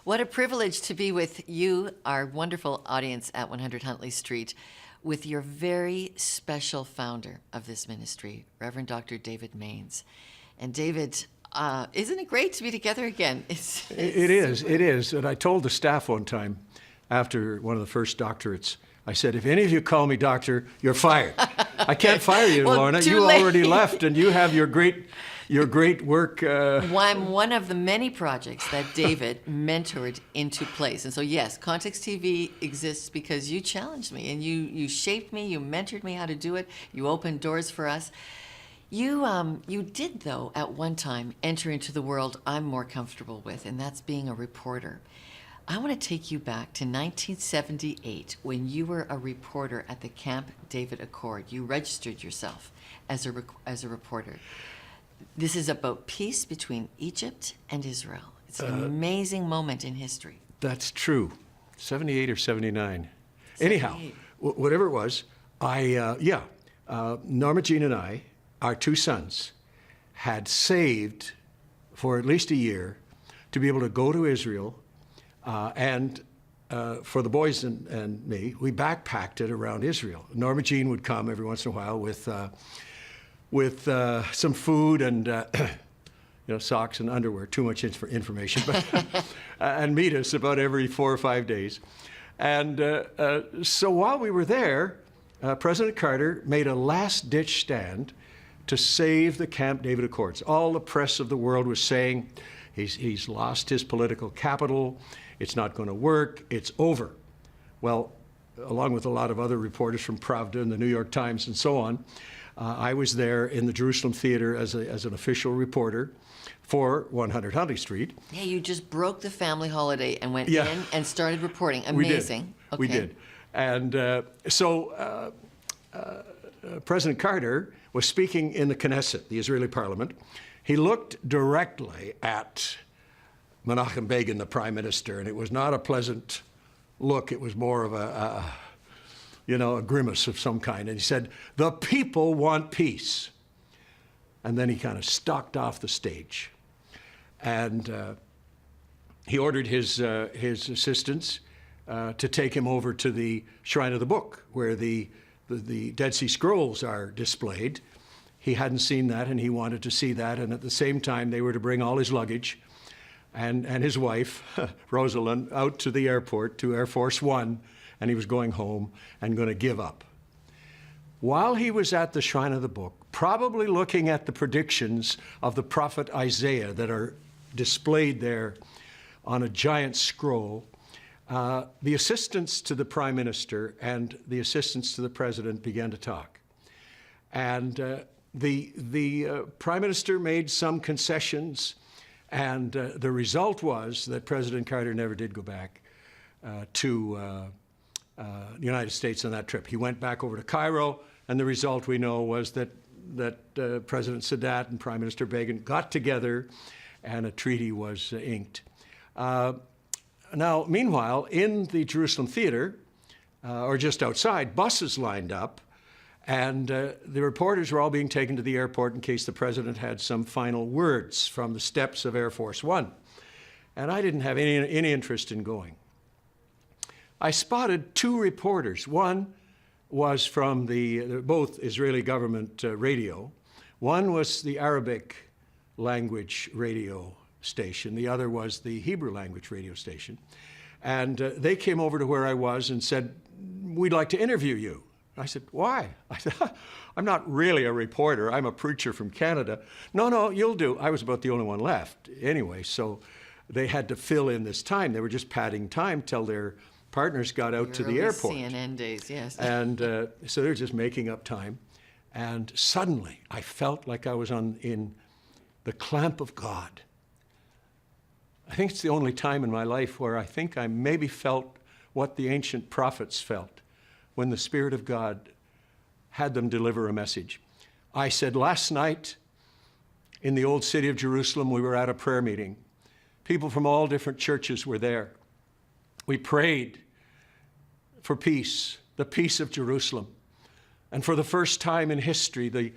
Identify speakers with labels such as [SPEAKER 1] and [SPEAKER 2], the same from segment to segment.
[SPEAKER 1] What a privilege to be with you, our wonderful audience at 100 Huntley Street, with your very special founder of this ministry, Reverend Dr. David Mainse. And David, isn't it great to be together again?
[SPEAKER 2] It is. And I told the staff one time after one of the first doctorates, I said, if any of you call me doctor, you're fired. I can't fire you,
[SPEAKER 1] Well,
[SPEAKER 2] Lorna.
[SPEAKER 1] too
[SPEAKER 2] You
[SPEAKER 1] late.
[SPEAKER 2] already left, and you have your great work.
[SPEAKER 1] I'm one of the many projects that David mentored into place. And so, yes, Context TV exists because you challenged me and you shaped me, you mentored me how to do it, you opened doors for us. You did, though, at one time, enter into the world I'm more comfortable with, and that's being a reporter. I want to take you back to 1978 when you were a reporter at the Camp David Accord. You registered yourself as a reporter. This is about peace between Egypt and Israel. It's an amazing moment in history.
[SPEAKER 2] That's true. 78 or 79.
[SPEAKER 1] 78.
[SPEAKER 2] Anyhow, whatever it was, Norma Jean and I, our two sons, had saved for at least a year to be able to go to Israel. And for the boys and me, we backpacked it around Israel. Norma Jean would come every once in a while with some food and socks and underwear. Too much information, but and meet us about every 4 or 5 days. And so while we were there, President Carter made a last-ditch stand to save the Camp David Accords. All the press of the world was saying he's lost his political capital. It's not going to work. It's over. Well, along with a lot of other reporters from Pravda and the New York Times and so on, I was there in the Jerusalem Theater as an official reporter for 100 Huntley Street.
[SPEAKER 1] Yeah, you just broke the family holiday and went in and started reporting. Amazing.
[SPEAKER 2] We did. And so President Carter was speaking in the Knesset, the Israeli parliament. He looked directly at Menachem Begin, the prime minister, and it was not a pleasant look. It was more of a grimace of some kind. And he said, "The people want peace." And then he kind of stalked off the stage. And he ordered his assistants to take him over to the Shrine of the Book, where the Dead Sea Scrolls are displayed. He hadn't seen that, and he wanted to see that. And at the same time, they were to bring all his luggage and his wife, Rosalind, out to the airport, to Air Force One, and he was going home and going to give up. While he was at the Shrine of the Book, probably looking at the predictions of the prophet Isaiah that are displayed there on a giant scroll, the assistants to the prime minister and the assistants to the president began to talk. And the prime minister made some concessions, and the result was that President Carter never did go back to the United States on that trip. He went back over to Cairo, and the result we know was that President Sadat and Prime Minister Begin got together, and a treaty was inked. Now, meanwhile, in the Jerusalem Theater, or just outside, buses lined up, and the reporters were all being taken to the airport in case the president had some final words from the steps of Air Force One. And I didn't have any interest in going. I spotted two reporters. One was from both Israeli government radio. One was the Arabic language radio station. The other was the Hebrew language radio station. And they came over to where I was and said, "We'd like to interview you." I said, "Why?" I said, "I'm not really a reporter. I'm a preacher from Canada." No, you'll do. I was about the only one left anyway, so they had to fill in this time. They were just padding time till their partners got out to the airport.
[SPEAKER 1] CNN days, yes.
[SPEAKER 2] And so they were just making up time. And suddenly, I felt like I was in the clamp of God. I think it's the only time in my life where I think I maybe felt what the ancient prophets felt when the Spirit of God had them deliver a message. I said, last night in the old city of Jerusalem, we were at a prayer meeting. People from all different churches were there. We prayed for peace, the peace of Jerusalem. And for the first time in history,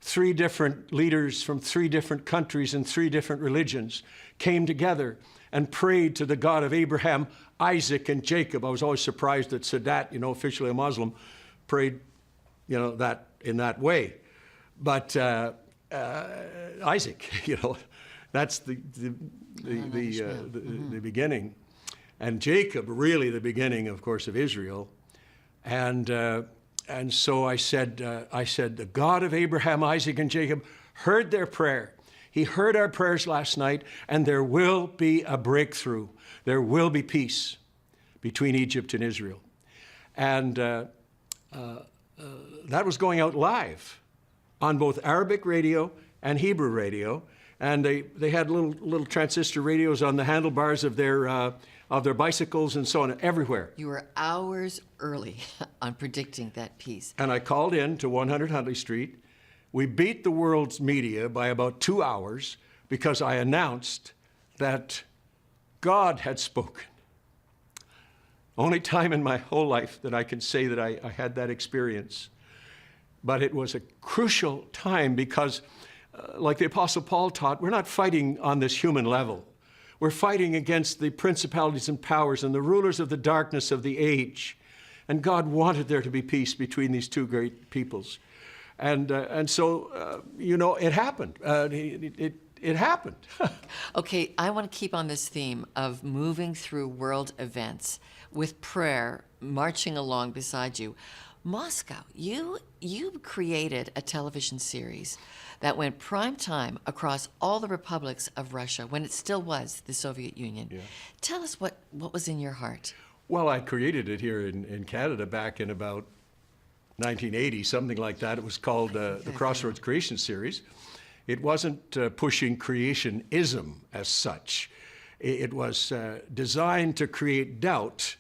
[SPEAKER 2] 3 different leaders from 3 different countries and 3 different religions came together and prayed to the God of Abraham, Isaac, and Jacob. I was always surprised that Sadat, officially a Muslim, prayed, that in that way. But Isaac, that's the beginning, and Jacob, really the beginning, of course, of Israel. And so I said, the God of Abraham, Isaac, and Jacob heard their prayer. He heard our prayers last night, and there will be a breakthrough. There will be peace between Egypt and Israel. And that was going out live on both Arabic radio and Hebrew radio. And they had little transistor radios on the handlebars of their bicycles and so on, everywhere.
[SPEAKER 1] You were hours early on predicting that peace.
[SPEAKER 2] And I called in to 100 Huntley Street. We beat the world's media by about 2 hours because I announced that God had spoken. Only time in my whole life that I can say that I had that experience. But it was a crucial time because, like the Apostle Paul taught, we're not fighting on this human level. We're fighting against the principalities and powers and the rulers of the darkness of the age. And God wanted there to be peace between these 2 great peoples. And so, it happened. It happened.
[SPEAKER 1] Okay, I want to keep on this theme of moving through world events with prayer marching along beside you. Moscow, you created a television series that went prime time across all the republics of Russia when it still was the Soviet Union.
[SPEAKER 2] Yeah.
[SPEAKER 1] Tell us what was in your heart.
[SPEAKER 2] Well, I created it here in Canada back in about 1980, something like that. It was called the Crossroads Creation Series. It wasn't pushing creationism as such. It was designed to create doubt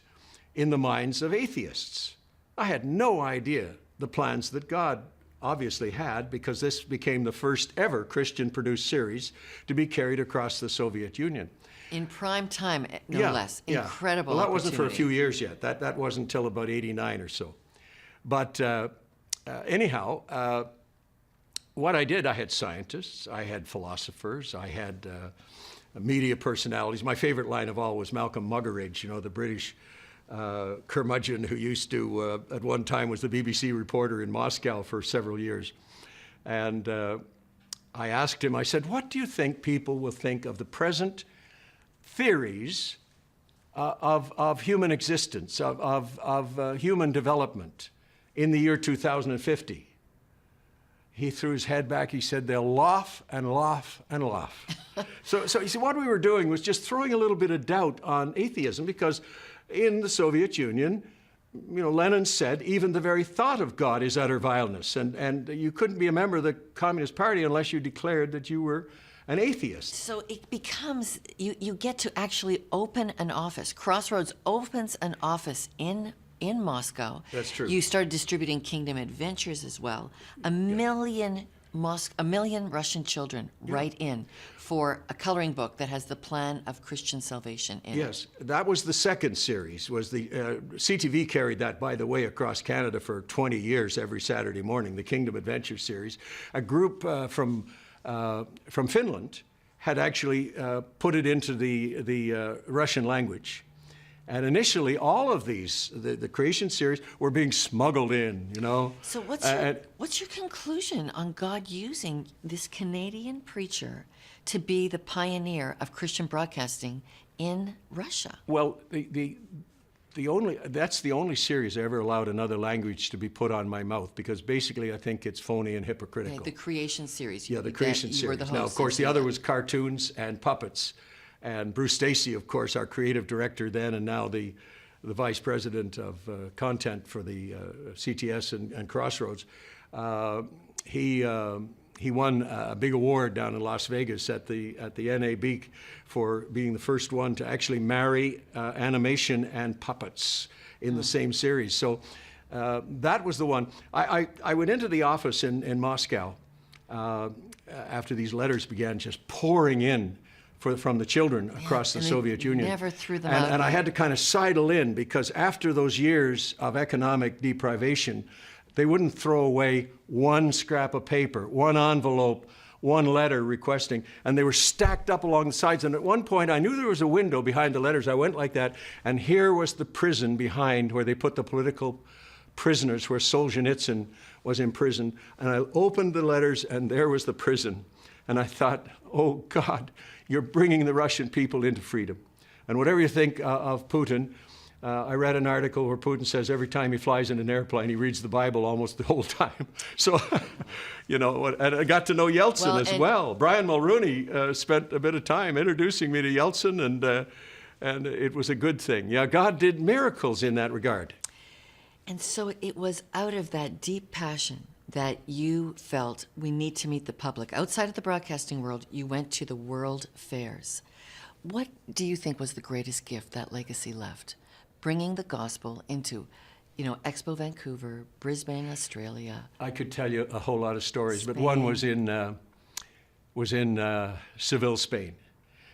[SPEAKER 2] in the minds of atheists. I had no idea the plans that God obviously had, because this became the first ever Christian-produced series to be carried across the Soviet Union.
[SPEAKER 1] In prime time, no less. Incredible.
[SPEAKER 2] Well, that wasn't for a few years yet. That wasn't until about 89 or so. But anyhow, what I did, I had scientists, I had philosophers, I had media personalities. My favorite line of all was Malcolm Muggeridge, the British curmudgeon who used to, at one time, was the BBC reporter in Moscow for several years. And I asked him, I said, what do you think people will think of the present theories of human existence, of human development in the year 2050? He threw his head back. He said, they'll laugh and laugh and laugh. So you see, what we were doing was just throwing a little bit of doubt on atheism, because in the Soviet Union, Lenin said, even the very thought of God is utter vileness. And you couldn't be a member of the Communist Party unless you declared that you were an atheist.
[SPEAKER 1] So it becomes, you get to actually open an office. Crossroads opens an office in Moscow.
[SPEAKER 2] That's true.
[SPEAKER 1] You started distributing Kingdom Adventures as well. A million Russian children write in for a coloring book that has the plan of Christian salvation in it.
[SPEAKER 2] Yes, that was the second series. Was the CTV carried that, by the way, across Canada for 20 years every Saturday morning, the Kingdom Adventure series. A group from Finland had actually put it into the Russian language. And initially, all of these, the creation series, were being smuggled in,
[SPEAKER 1] So what's your conclusion on God using this Canadian preacher to be the pioneer of Christian broadcasting in Russia?
[SPEAKER 2] Well, that's the only series I ever allowed another language to be put on my mouth, because basically I think it's phony and hypocritical.
[SPEAKER 1] Okay, the creation series.
[SPEAKER 2] Yeah, the creation series. Now, of course, the other was cartoons and puppets. And Bruce Stacy, of course, our creative director then, and now the vice president of content for the CTS and Crossroads, he won a big award down in Las Vegas at the NAB for being the first one to actually marry animation and puppets in the same series. So that was the one. I went into the office in Moscow after these letters began just pouring in from the children across the Soviet Union.
[SPEAKER 1] Never threw them out.
[SPEAKER 2] And I had to kind of sidle in, because after those years of economic deprivation, They wouldn't throw away one scrap of paper, one envelope, one letter requesting, and they were stacked up along the sides. And at one point, I knew there was a window behind the letters. I went like that, and here was the prison behind where they put the political prisoners, where Solzhenitsyn was imprisoned. And I opened the letters, and there was the prison. And I thought, oh, God, you're bringing the Russian people into freedom. And whatever you think of Putin, I read an article where Putin says every time he flies in an airplane, he reads the Bible almost the whole time. So, and I got to know Yeltsin as well. Brian Mulrooney spent a bit of time introducing me to Yeltsin, and it was a good thing. Yeah, God did miracles in that regard.
[SPEAKER 1] And so it was out of that deep passion that you felt we need to meet the public. Outside of the broadcasting world, you went to the world fairs. What do you think was the greatest gift that legacy left? Bringing the gospel into, Expo Vancouver, Brisbane, Australia.
[SPEAKER 2] I could tell you a whole lot of stories,
[SPEAKER 1] Spain.
[SPEAKER 2] but one was in Seville, Spain.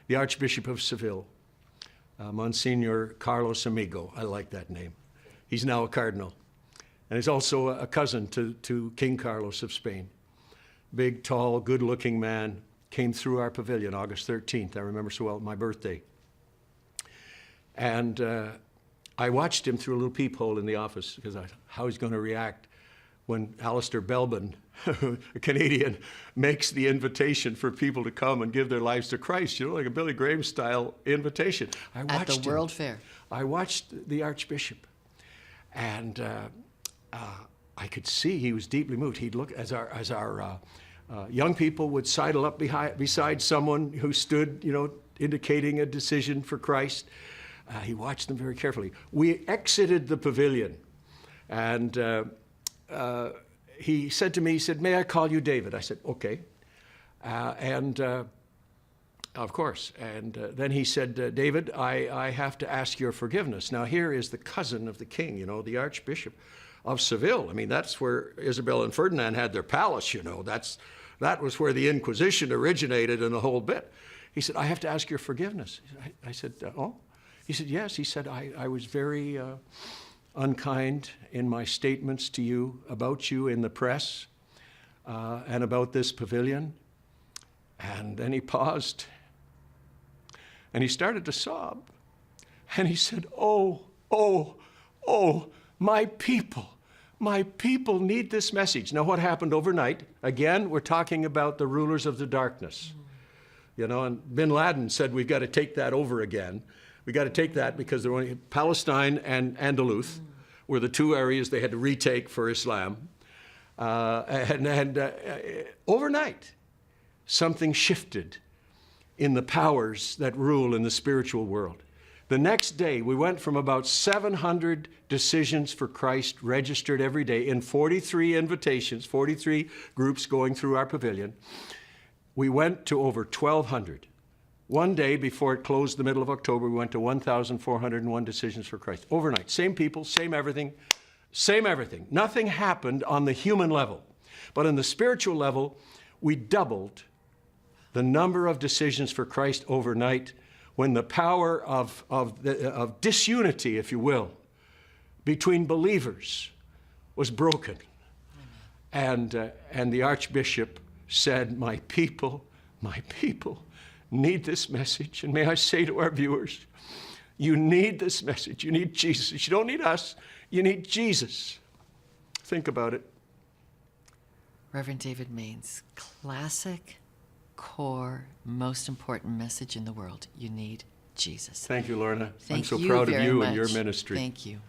[SPEAKER 2] The Archbishop of Seville, Monsignor Carlos Amigo. I like that name. He's now a cardinal, and he's also a cousin to King Carlos of Spain. Big, tall, good-looking man. Came through our pavilion August 13th. I remember so well, my birthday. And I watched him through a little peephole in the office because how he's going to react when Alistair Belbin, a Canadian, makes the invitation for people to come and give their lives to Christ, like a Billy Graham style invitation.
[SPEAKER 1] At the World Fair.
[SPEAKER 2] I watched the Archbishop, and I could see he was deeply moved. He'd look as our young people would sidle up beside someone who stood, indicating a decision for Christ. He watched them very carefully. We exited the pavilion, and he said to me, may I call you David? I said, okay. Of course. And then he said, David, I have to ask your forgiveness. Now, here is the cousin of the king, the Archbishop of Seville. I mean, that's where Isabel and Ferdinand had their palace, That was where the Inquisition originated and the whole bit. He said, I have to ask your forgiveness. I said, oh? He said, yes. He said, I was very unkind in my statements to you about you in the press and about this pavilion. And then he paused and he started to sob. And he said, oh, my people. My people need this message. Now, what happened overnight? Again, we're talking about the rulers of the darkness. And bin Laden said, we've got to take that over again. We got to take that because there were only Palestine and Andalus were the two areas they had to retake for Islam. Overnight, something shifted in the powers that rule in the spiritual world. The next day, we went from about 700 decisions for Christ registered every day in 43 invitations, 43 groups going through our pavilion. We went to over 1,200. One day before it closed the middle of October, we went to 1,401 decisions for Christ. Overnight, same people, same everything. Nothing happened on the human level. But on the spiritual level, we doubled the number of decisions for Christ overnight when the power of disunity, if you will, between believers was broken. And the Archbishop said, my people need this message. And may I say to our viewers, you need this message. You need Jesus. You don't need us. You need Jesus. Think about it.
[SPEAKER 1] Reverend David Mainse, classic, core, most important message in the world. You need Jesus.
[SPEAKER 2] Thank you, Lorna.
[SPEAKER 1] Thank
[SPEAKER 2] I'm so
[SPEAKER 1] you
[SPEAKER 2] proud of
[SPEAKER 1] very
[SPEAKER 2] you
[SPEAKER 1] much.
[SPEAKER 2] and your ministry.
[SPEAKER 1] Thank you.